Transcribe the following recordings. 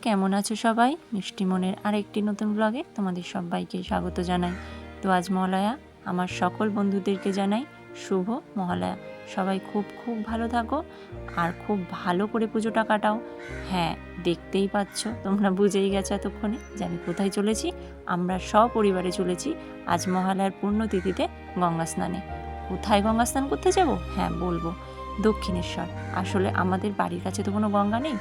কেমন আছো সবাই? মিষ্টি মনের আরেকটি নতুন ব্লগে তোমাদের সবাইকে স্বাগত জানাই। তো আজ মহালয়া, আমার সকল বন্ধুদেরকে জানাই শুভ মহালয়া। সবাই খুব খুব ভালো থাকো আর খুব ভালো করে পুজোটা কাটাও। হ্যাঁ, দেখতেই পাচ্ছ, তোমরা বুঝেই গেছো এতক্ষণে যে আমি কোথায় চলেছি। আমরা সপরিবারে চলেছি আজ মহালয়ার পুণ্যতিথিতে গঙ্গা স্নানে। কোথায় গঙ্গা স্নান করতে যাব? হ্যাঁ বলবো, দক্ষিণেশ্বর। আসলে আমাদের বাড়ির কাছে তো কোনো গঙ্গা নেই।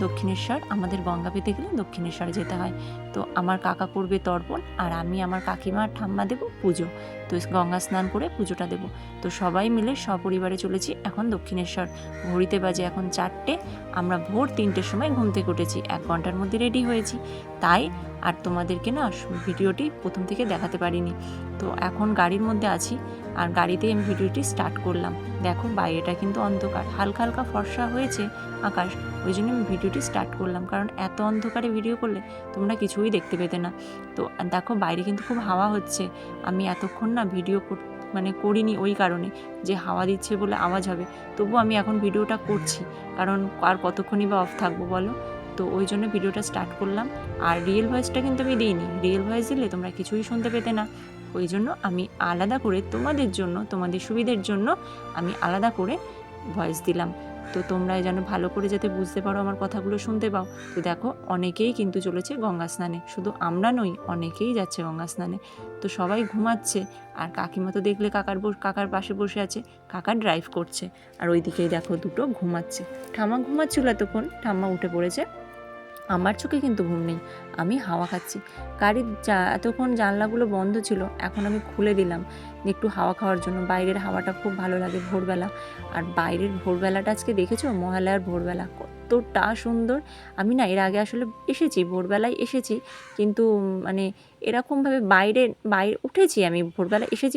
দক্ষিণেশ্বর, আমাদের গঙ্গা পেতে গেলে দক্ষিণেশ্বরে যেতে হয়। তো আমার কাকা করবে তর্পণ আর আমি আমার কাকিমা আর ঠাম্মা দেবো পুজো। তো গঙ্গা স্নান করে পুজোটা দেবো। তো সবাই মিলে সপরিবারে চলেছি এখন দক্ষিণেশ্বর। ঘড়িতে বাজে এখন 4টে। আমরা ভোর 3টের সময় ঘুম থেকে উঠেছি, 1 ঘন্টার মধ্যে রেডি হয়েছি। তাই আর তোমাদেরকে না ভিডিওটি প্রথম থেকে দেখাতে পারিনি। তো এখন গাড়ির মধ্যে আছি আর গাড়িতেই আমি ভিডিওটি স্টার্ট করলাম। দেখো বাইরেটা কিন্তু অন্ধকার, হালকা হালকা ফর্সা হয়েছে আকাশ, ওই জন্য আমি ভিডিওটি স্টার্ট করলাম, কারণ এত অন্ধকারে ভিডিও করলে তোমরা কিছুই দেখতে পেতে না। তো দেখো বাইরে কিন্তু খুব হাওয়া হচ্ছে। আমি এতক্ষণ না ভিডিও করিনি ওই কারণে যে হাওয়া দিচ্ছে বলে আওয়াজ হবে। তবু আমি এখন ভিডিওটা করছি, কারণ আর কতক্ষণই বা অফ থাকবো বলো। তো ওই জন্য ভিডিওটা স্টার্ট করলাম। আর রিয়েল ভয়েসটা কিন্তু আমি দিইনি, রিয়েল ভয়েস দিলে তোমরা কিছুই শুনতে পেতে না। ওই জন্য আমি আলাদা করে তোমাদের জন্য, তোমাদের সুবিধের জন্য আমি আলাদা করে ভয়েস দিলাম। তো তোমরা যেন ভালো করে যাতে বুঝতে পারো, আমার কথাগুলো শুনতে পাও। তো দেখো অনেকেই কিন্তু চলেছে গঙ্গা স্নানে, শুধু আমরা নই, অনেকেই যাচ্ছে গঙ্গা স্নানে। তো সবাই ঘুমাচ্ছে আর কাকিমা তো দেখলে কাকার পাশে বসে আছে, কাকা ড্রাইভ করছে। আর ওইদিকেই দেখো দুটো ঘুমাচ্ছে। ঠাম্মা ঘুমাচ্ছিল এতক্ষণ, ঠাম্মা উঠে পড়েছে। আমার চোখে কিন্তু ঘুম নেই, আমি হাওয়া খাচ্ছি। গাড়ির এতক্ষণ জানলাগুলো বন্ধ ছিল, এখন আমি খুলে দিলাম একটু হাওয়া খাওয়ার জন্য। বাইরের হাওয়াটা খুব ভালো লাগে ভোরবেলা। আর বাইরের ভোরবেলাটা আজকে দেখেছো, মহালয়ার ভোরবেলা কতটা সুন্দর। আমি না এর আগে আসলে এসেছি, ভোরবেলায় এসেছি, কিন্তু এরকমভাবে বাইরে উঠেছি। আমি ভোরবেলা এসেছি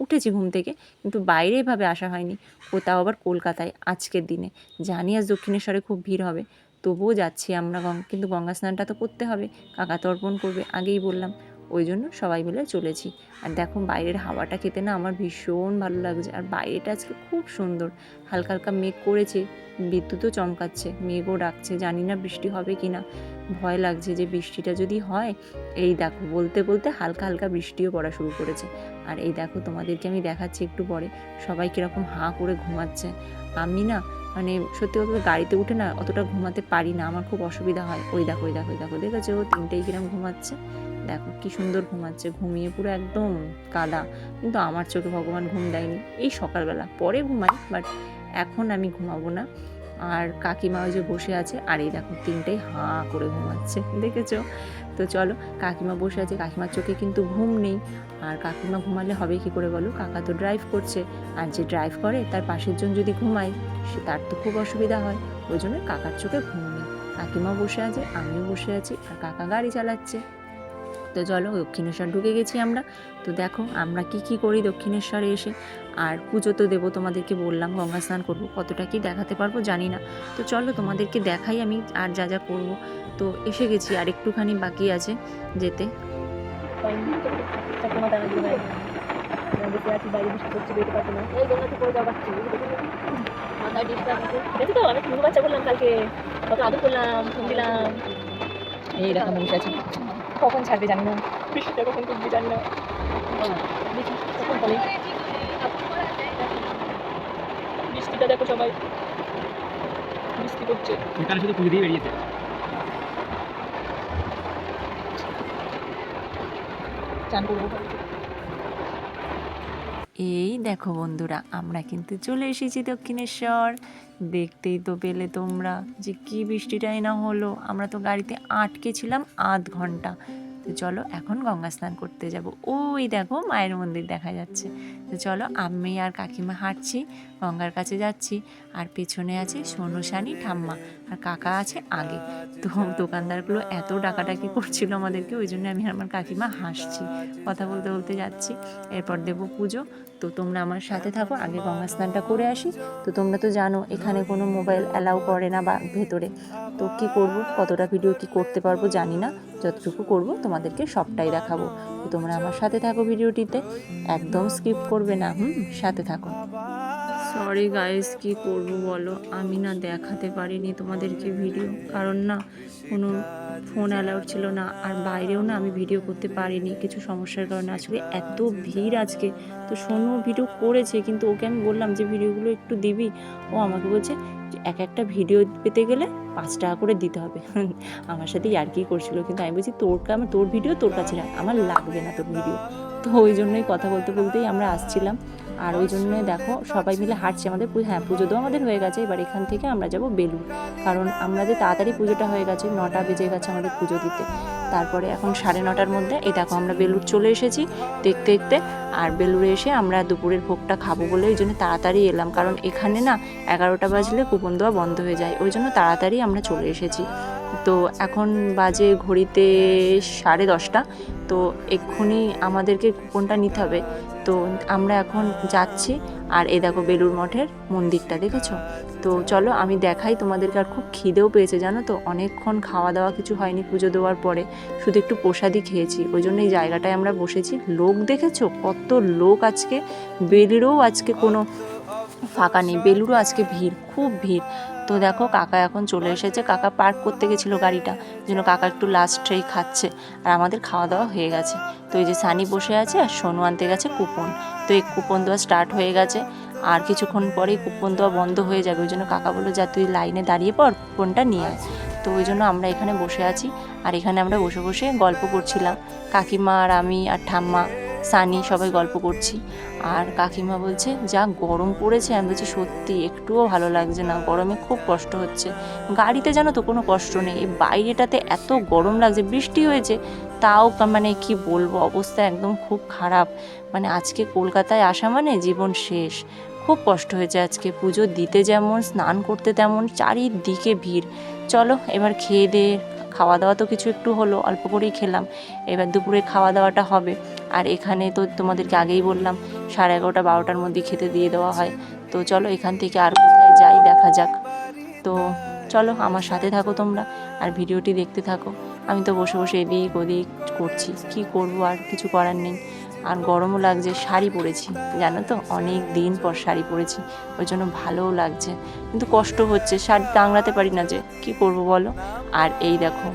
উঠেছি ঘুম থেকে, কিন্তু বাইরে এভাবে আসা হয়নি। কোথাও আবার কলকাতায় আজকের দিনে। জানি আজ দক্ষিণেশ্বরে খুব ভিড় হবে, তবুও যাচ্ছি আমরা। কিন্তু গঙ্গা স্নানটা তো করতে হবে, কাকা তর্পণ করবে, আগেই বললাম। ওই জন্য সবাই মিলে চলেছি। আর দেখো বাইরের হাওয়াটা খেতে না আমার ভীষণ ভালো লাগছে। আর বাইরেটা আজকে খুব সুন্দর, হালকা হালকা মেঘ করেছে, বিদ্যুৎও চমকাচ্ছে, মেঘও ডাকছে। জানি না বৃষ্টি হবে কি না, ভয় লাগছে যে বৃষ্টিটা যদি হয়। এই দেখো বলতে বলতে হালকা হালকা বৃষ্টিও পড়া শুরু করেছে। আর এই দেখো তোমাদেরকে আমি দেখাচ্ছি একটু পরে, সবাই কীরকম হাঁ করে ঘুমাচ্ছে। আমি না সত্যি কথা গাড়িতে উঠে না অতটা ঘুমাতে পারি না, আমার খুব অসুবিধা হয়। ওই দেখো ওই দেখো ওই দেখো, দেখেছো ও 3টেই কিরম ঘুমাচ্ছে, দেখো কি সুন্দর ঘুমাচ্ছে, ঘুমিয়ে পুরো একদম কাদা। কিন্তু আমার চোখে ভগবান ঘুম দেয়নি, এই সকালবেলা পরে ঘুমাই, বাট এখন আমি ঘুমাবো না। আর কাকিমা ওই যে বসে আছে, আর এই দেখো 3টেই হাঁ করে ঘুমাচ্ছে, দেখেছো? তো চলো, কাকিমা বসে আছে, কাকিমার চোখে কিন্তু ঘুম নেই। আর কাকিমা ঘুমালে হবে কি করে বলো, কাকা তো ড্রাইভ করছে। আর যে ড্রাইভ করে তার পাশের জন যদি ঘুমায়, তার তো খুব অসুবিধা হয়। ওই জন্য কাকার চোখে ঘুম নেই। কাকিমা বসে আছে, আমিও বসে আছি, আর কাকা গাড়ি চালাচ্ছে। তো চলো দক্ষিণেশ্বর ঢুকে গেছি আমরা। তো দেখো আমরা কি করি দক্ষিণেশ্বরে এসে। আর পুজো তো দেবো, তোমাদেরকে বললাম গঙ্গা স্নান করবো, কতটা কি দেখাতে পারবো জানি না। তো চলো তোমাদেরকে দেখাই আমি আর যা যা করবো। তো এসে গেছি, আর একটুখানি বাকি আছে যেতে। বললাম কালকে কত আদর করলাম, ফোন দিলাম, এই রকম বসে আছে। কখন ছাড়বে জানি না, বৃষ্টিটা কখন করবে জানি না, দেখি কখন বলে। বৃষ্টিটা দেখো সবাই, বৃষ্টি করছে। শুধু পুজো দিয়ে বেরিয়েছে। চান করবো। এই দেখো বন্ধুরা, আমরা কিন্তু চলে এসেছি দক্ষিণেশ্বর। দেখতেই তো পেলে তোমরা যে কি বৃষ্টিটাই না হলো। আমরা তো গাড়িতে আটকে ছিলাম আধ ঘন্টা। তো চলো এখন গঙ্গা স্নান করতে যাব। ওই দেখো মায়ের মন্দির দেখা যাচ্ছে। তো চলো, আমি আর কাকিমা হাঁটছি, গঙ্গার কাছে যাচ্ছি। আর পেছনে আছে সোনুশানি ঠাম্মা, আর কাকা আছে আগে। তো দোকানদারগুলো এত ডাকাডাকি করছিল আমাদেরকে, ওই জন্য আমি আর আমার কাকিমা হাসছি, কথা বলতে বলতে যাচ্ছি। এরপর দেবো পুজো। তো তোমরা আমার সাথে থাকো, আগে গঙ্গা স্নানটা করে আসি। তো তোমরা তো জানো এখানে কোনো মোবাইল অ্যালাউ করে না বা ভেতরে। তো কি করব, কতটা ভিডিও কি করতে পারবো জানি না, যতটুকু করব তোমাদেরকে সবটাই দেখাবো। তো তোমরা আমার সাথে থাকো ভিডিওটিতে, একদম স্কিপ করবে না, সাথে থাকো। সো সরি গাইস, কি করব বলো, আমি না দেখাতে পারিনি তোমাদেরকে ভিডিও, কারণ না কোনো ফোন অ্যালাউড ছিল না, আর বাইরেও না আমি ভিডিও করতে পারিনি কিছু সমস্যার কারণে। আসলে এত ভিড় আজকে, তো সোনু ভিডিও করেছে, কিন্তু ওকে আমি বললাম যে ভিডিওগুলো একটু দিবি, ও আমাকে বলছে এক একটা ভিডিও পেতে গেলে 5 টাকা করে দিতে হবে। আমার সাথে ইয়ার্কি করছিল, কিন্তু আমি বলছি তোর ভিডিও তোর কাছে রাখ, আমার লাগবে না তোর ভিডিও। তো ওই জন্যই কথা বলতে বলতেই আমরা আসছিলাম, আর ওই জন্যই দেখো সবাই মিলে হাঁটছি। আমাদের হ্যাঁ, পুজো তো আমাদের হয়ে গেছে, এবার এখান থেকে আমরা যাব বেলুড়, কারণ আমাদের তাড়াতাড়ি পুজোটা হয়ে গেছে, 9টা বেজে গেছে আমাদের পুজো দিতে। তারপরে এখন 9:30টার মধ্যে এই দেখো আমরা বেলুড় চলে এসেছি দেখতে দেখতে। আর বেলুড়ে এসে আমরা দুপুরের ভোগটা খাবো বলে ওই জন্য তাড়াতাড়ি এলাম, কারণ এখানে না 11টা বাজলে কুপন দেওয়া বন্ধ হয়ে যায়, ওই জন্য তাড়াতাড়ি আমরা চলে এসেছি। তো এখন বাজে ঘড়িতে 10:30, তো এক্ষুনি আমাদেরকে কুপনটা নিতে হবে। তো আমরা এখন যাচ্ছি, আর এই দেখো বেলুড় মঠের মন্দিরটা দেখেছো? তো চলো আমি দেখাই তোমাদেরকে। আর খুব খিদেও পেয়েছে জানো তো, অনেকক্ষণ খাওয়া দাওয়া কিছু হয়নি পুজো দেওয়ার পরে, শুধু একটু প্রসাদই খেয়েছি, ওই জন্য এই জায়গাটায় আমরা বসেছি। লোক দেখেছো কত লোক আজকে, বেলুড়েও আজকে কোনো ফাঁকা নেই, বেলুড়ও আজকে ভিড়, খুব ভিড়। তো দেখো কাকা এখন চলে এসেছে, কাকা পার্ক করতে গেছিলো গাড়িটা, যেন কাকা একটু লাস্টেই খাচ্ছে, আর আমাদের খাওয়া দাওয়া হয়ে গেছে। তো এই যে সানি বসে আছে, আর সোনু আনতে গেছে কুপন। তো এই কুপন দেওয়া স্টার্ট হয়ে গেছে, আর কিছুক্ষণ পরেই কুপন দেওয়া বন্ধ হয়ে যাবে, ওই জন্য কাকা বললো যা তুই লাইনে দাঁড়িয়ে পর, কুপনটা নিয়ে আয়। তো ওই জন্য আমরা এখানে বসে আছি, আর এখানে আমরা বসে বসে গল্প করছিলাম, কাকিমা আর আমি আর ঠাম্মা সানি সবাই গল্প করছি। আর কাকিমা বলছে যা গরম পড়েছে, আমি বলছি সত্যি একটুও ভালো লাগছে না, গরমে খুব কষ্ট হচ্ছে। গাড়িতে জানো তো কোনো কষ্ট নেই, এই বাইরেটাতে এত গরম লাগছে, বৃষ্টি হয়েছে তাও মানে কি বলবো, অবস্থা একদম খুব খারাপ। মানে আজকে কলকাতায় আসা মানে জীবন শেষ, খুব কষ্ট হয়েছে আজকে। পুজো দিতে যেমন, স্নান করতে তেমন, চারিদিকে ভিড়। চলো এবার খেয়ে দিয়ে, খাওয়া দাওয়া তো কিছু একটু হলো, অল্প করেই খেলাম, এবার দুপুরে খাওয়া দাওয়াটা হবে। আর এখানে তো তোমাদেরকে আগেই বললাম 11:30 12টার মধ্যে খেতে দিয়ে দেওয়া হয়। তো চলো এখান থেকে আর কোথায় যাই দেখা যাক। তো চলো আমার সাথে থাকো তোমরা, আর ভিডিওটি দেখতে থাকো। আমি তো বসে বসে এদিক ওদিক করছি, কি করব, আর কিছু করার নেই। আর গরমও লাগছে, শাড়ি পরেছি জানো তো, অনেক দিন পর শাড়ি পরেছি, ওই জন্য ভালোও লাগছে, কিন্তু কষ্ট হচ্ছে, শাড়ি টাঙাতে পারি না, যে কি করব বলো। আর এই দেখো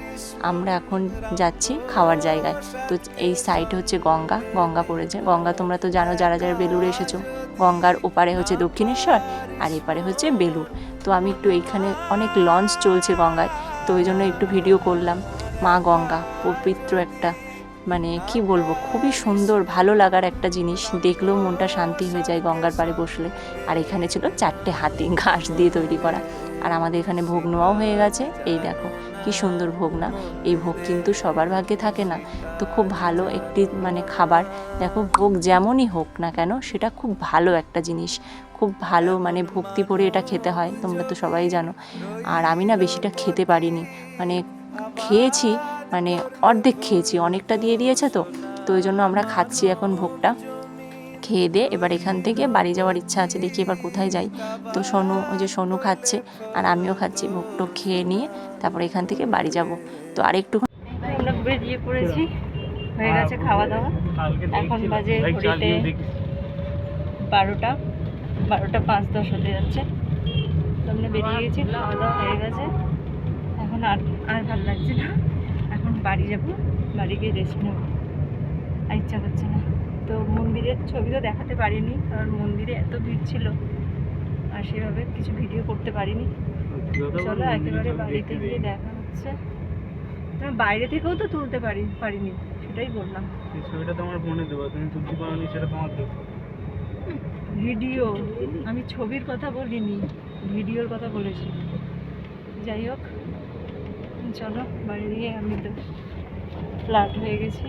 আমরা এখন যাচ্ছি খাওয়ার জায়গায়। তো এই সাইডে হচ্ছে গঙ্গা পড়েছে, গঙ্গা তোমরা তো জানো যারা যারা বেলুড়ে এসেছো, গঙ্গার ওপারে হচ্ছে দক্ষিণেশ্বর, আর এপারে হচ্ছে বেলুড়। তো আমি একটু এইখানে অনেক লঞ্চ চলছে গঙ্গায়, তো ওই জন্য একটু ভিডিও করলাম। মা গঙ্গা পবিত্র একটা, মানে কি বলবো, খুবই সুন্দর, ভালো লাগার একটা জিনিস, দেখলেও মনটা শান্তি হয়ে যায় গঙ্গার পাড়ে বসলে। আর এখানে ছিল 4টে হাতি, ঘাস দিয়ে তৈরি করা। আর আমাদের এখানে ভোগ নেওয়াও হয়ে গেছে, এই দেখো কি সুন্দর ভোগ না, এই ভোগ কিন্তু সবার ভাগ্যে থাকে না। তো খুব ভালো একটি মানে খাবার, দেখো ভোগ যেমনই হোক না কেন সেটা খুব ভালো একটা জিনিস, খুব ভালো, মানে ভক্তি করে এটা খেতে হয়, তোমরা তো সবাই জানো। আর আমি না বেশিটা খেতে পারিনি, মানে খেয়েছি, মানে অর্ধেক খেয়েছি, অনেকটা দিয়ে দিয়েছে তো, তো ওই জন্য আমরা খাচ্ছি এখন ভোগটা। খেয়ে দিয়ে এবার এখান থেকে বাড়ি যাওয়ার ইচ্ছা আছে, দেখি এবার কোথায় যাই। তো সোনু, ওই যে সোনু খাচ্ছে আর আমিও খাচ্ছি, ভোগটা খেয়ে নিয়ে তারপর এখান থেকে বাড়ি যাব। তো আরেকটু আমরা বেরিয়ে পড়েছি, হয়ে গেছে খাওয়া দাওয়া, এখন বাজে ঘড়িতে 12টা 5:10 হতে যাচ্ছে। তো আমরা বেরিয়ে গেছি, খাওয়া দাওয়া হয়ে গেছে, এখন আর ভালো লাগছে না, এখন বাড়ি যাব, বাড়ি গিয়ে রেস্ট নেব, আর ইচ্ছা করছে না। তো মন্দিরের ছবি তো দেখাতে পারিনি, কারণ মন্দিরে এত ভিড় ছিল, আর সেভাবে কিছু ভিডিও করতে পারিনি। চলো একেবারে বাড়িতে গিয়ে দেখা হচ্ছে। বাইরে থেকেও তো তুলতে পারিনি, সেটাই বললাম। ছবিটা তোমার ফোনে দেবো, তুমি তুলতে পারোনি, সেটা তোমার দেবো। ভিডিও, আমি ছবির কথা বলিনি, ভিডিওর কথা বলেছি। যাই হোক, চলো বাড়ি গিয়ে, আমি তো ফ্ল্যাট হয়ে গেছি,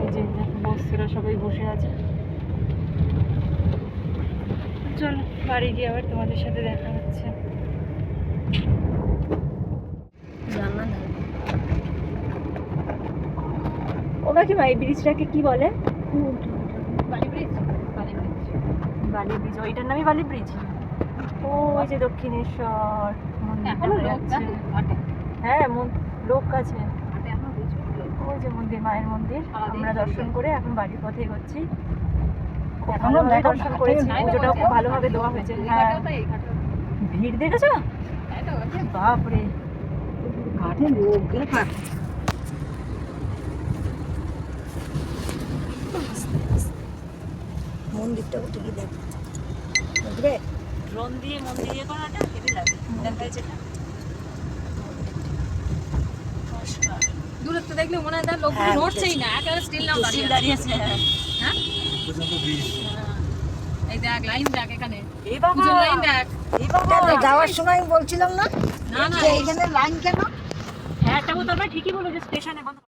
এই যে বসছিরা সবাই বসে আছে। চলো বাড়ি গিয়ে আবার তোমাদের সাথে দেখা হচ্ছে। ও কাকিমা, এই ব্রিজটাকে কি বলে? বালি ব্রিজ, ওইটার নামই বালি ব্রিজ। ও ওই যে দক্ষিণেশ্বর মন্দির, হ্যাঁ লোক আছে, ওই যে মন্দির, মায়ের মন্দির, আমরা দর্শন করে এখন বাড়ির পথে এগোচ্ছি। খুব ভালোভাবে দর্শন করেছি, পুজোটাও খুব ভালোভাবে দেওয়া হয়েছে। হ্যাঁ, ভিড় দেখেছো? বাপরে, ঘাটে লোকদের মন্দিরটা উঠে গিয়ে দেখ বুঝবে ড্রোন দিয়ে মন্দির ইয়ে করাটা হেভি লাগে। দেখা যেটা দূরত্ব দেখলে মনে হয় তার লোকগুলো হ্যাঁ, নড়ছেই না, একেবারে স্টিল নাও দাঁড়িয়ে আছে। দাঁড়িয়ে আছে। হ্যাঁ, হ্যাঁ? এই দেখ লাইন দেখ এখানে, এই বাবা, পুজোর লাইন দেখ। এই বাবা। তাহলে যাওয়ার সময় আমি বলছিলাম না না না যে এইখানে লাইন কেন হ্যাঁ, একটা কথা আমরা ঠিকই বলো যে স্টেশনে বন্ধ।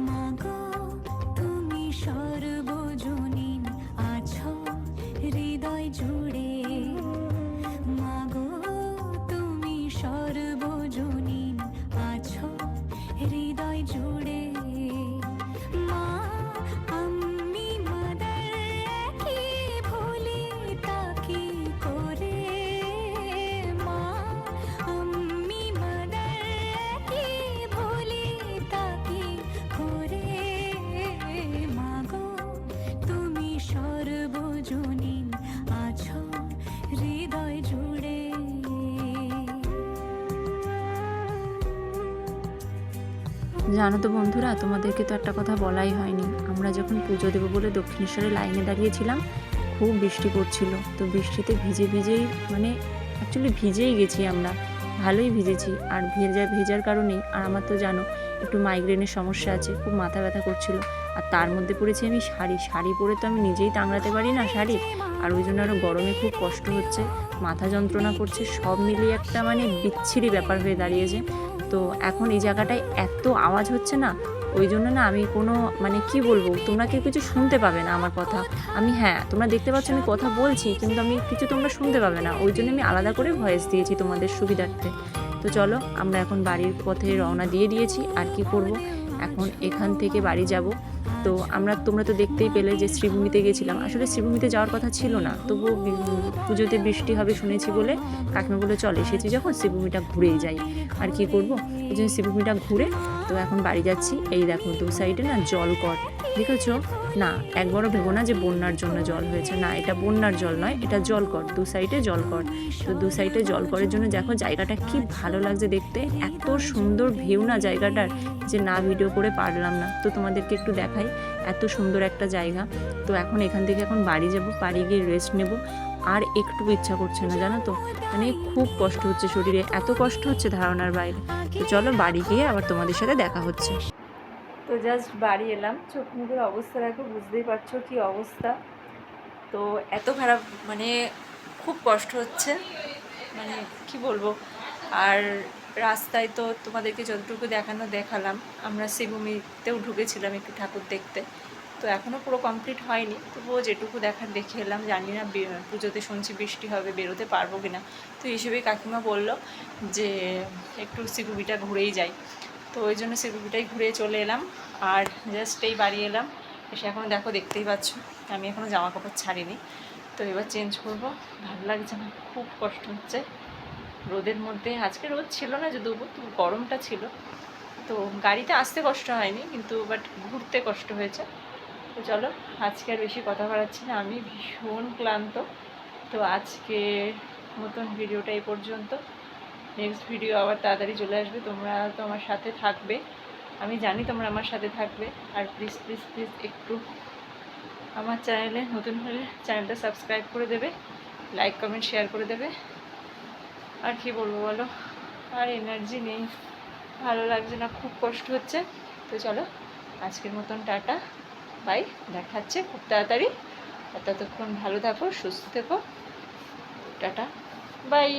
মাগো তুমি সর্বজনীন আছো হৃদয় জুড়ে, মাগো তুমি সর্বজনীন আছো হৃদয় জুড়ে, মা আমি মাদার কি ভুলি তাকি করে, মা আমি মাদার কি ভুলি তাকি করে, মাগো তুমি সর্বজনীন আছো হৃদয় জুড়ে। জানো তো বন্ধুরা, তোমাদেরকে তো একটা কথা বলাই হয়নি। আমরা যখন পুজো দেবো বলে দক্ষিণেশ্বরে লাইনে দাঁড়িয়েছিলাম, খুব বৃষ্টি পড়ছিল। তো বৃষ্টিতে ভিজেই মানে অ্যাকচুয়ালি ভিজেই গেছি আমরা, ভালোই ভিজেছি। আর ভেজার কারণেই, আর আমার তো জানো একটু মাইগ্রেনের সমস্যা আছে, খুব মাথা ব্যথা করছিল। আর তার মধ্যে পড়েছি আমি শাড়ি পরে তো আমি নিজেই টাঙাতে পারি না শাড়ি, আর ওই জন্য আরও গরমে খুব কষ্ট হচ্ছে, মাথা যন্ত্রণা করছে, সব মিলিয়ে একটা মানে বিচ্ছিরি ব্যাপার হয়ে দাঁড়িয়েছে। তো এখন এই জায়গাটায় এত আওয়াজ হচ্ছে না, ওই জন্য না আমি কোনো মানে কি বলবো, তোমরা কেউ কিছু শুনতে পাবে না আমার কথা। আমি হ্যাঁ, তোমরা দেখতে পাচ্ছ আমি কথা বলছি, কিন্তু আমি কিছু তোমরা শুনতে পাবে না, ওই জন্য আমি আলাদা করে ভয়েস দিয়েছি তোমাদের সুবিধার্থে। তো চলো, আমরা এখন বাড়ির পথে রওনা দিয়েছি। আর কি করব, এখন এখান থেকে বাড়ি যাব। তো তোমরা তো দেখতেই পেলে যে শ্রীভূমিতে গেছিলাম। আসলে শ্রীভূমিতে যাওয়ার কথা ছিল না, তবুও পুজোতে বৃষ্টি হবে শুনেছি বলে কাকিমা বলে চল এসেছি যখন শ্রীভূমিটা ঘুরেই যাই। আর কি করব, ওই জন্য শ্রীভূমিটা ঘুরে তো এখন বাড়ি যাচ্ছি। এই দেখো দু সাইডে না জলকর, দেখেছো? না, একবারও ভেবো না যে বন্যার জন্য জল হয়েছে, না, এটা বন্যার জল নয়, এটা জলকর, দু সাইডে জলকর। তো দু সাইডে জলকরের জন্য দেখো জায়গাটা কি ভালো লাগছে দেখতে, এত সুন্দর ভিউ না জায়গাটার, যে না ভিডিও করে পারলাম না। তো তোমাদেরকে একটু দেখাই, এত সুন্দর একটা জায়গা। তো এখন এখান থেকে বাড়ি যাব, বাড়ি গিয়ে রেস্ট নেব। আর একটু ইচ্ছা করছে না, জানো তো, মানে খুব কষ্ট হচ্ছে শরীরে, এত কষ্ট হচ্ছে ধারণার বাইরে। তো চলো বাড়ি গিয়ে আবার তোমাদের সাথে দেখা হচ্ছে। তো জাস্ট বাড়ি এলাম, চোখ মুখের অবস্থা দেখো, বুঝতেই পারছো কি অবস্থা। তো এত খারাপ, মানে খুব কষ্ট হচ্ছে, মানে কি বলবো। আর রাস্তায় তো তোমাদেরকে যতটুকু দেখালাম, আমরা শ্রীভূমিতেও ঢুকেছিলাম একটু ঠাকুর দেখতে। তো এখনও পুরো কমপ্লিট হয়নি, তবুও যেটুকু দেখে এলাম। জানি না পুজোতে শুনছি বৃষ্টি হবে, বেরোতে পারবো কিনা। তো হিসেবেই কাকিমা বললো যে একটু শ্রীভূমিটা ঘুরেই যাই। তো ওই জন্য শ্রীভূমিটাই ঘুরে চলে এলাম। আর জাস্ট এই বাড়ি এলাম, এসে এখন দেখো দেখতেই পাচ্ছ আমি এখনও জামা কাপড় ছাড়িনি। তো এবার চেঞ্জ করব, ভালো লাগছে না, খুব কষ্ট হচ্ছে রোদের মধ্যে। আজকে রোদ ছিল না যদিও, তবু গরমটা ছিল। তো গাড়িতে আসতে কষ্ট হয়নি, কিন্তু বাট ঘুরতে কষ্ট হয়েছে। তো চলো, আজকে আর বেশি কথা বাড়াচ্ছি না, আমি ভীষণ ক্লান্ত। তো আজকে মতন ভিডিওটা এই পর্যন্ত। নেক্সট ভিডিও আবার তাড়াতাড়ি চলে আসবে, তোমরা তো আমার সাথে থাকবে, আমি জানি তোমরা আমার সাথে থাকবে। আর প্লিজ প্লিজ প্লিজ একটু আমার চ্যানেলে নতুন হলে চ্যানেলটা সাবস্ক্রাইব করে দেবে, লাইক কমেন্ট শেয়ার করে দেবে। আর কি বলবো বলো, আর এনার্জি নেই, ভালো লাগছে না, খুব কষ্ট হচ্ছে। তো চলো আজকের মতন টাটা, বাই, দেখাচ্ছে খুব তাড়াতাড়ি। আর ততক্ষণ ভালো থাকো, সুস্থ থেকো, টাটা, বাই।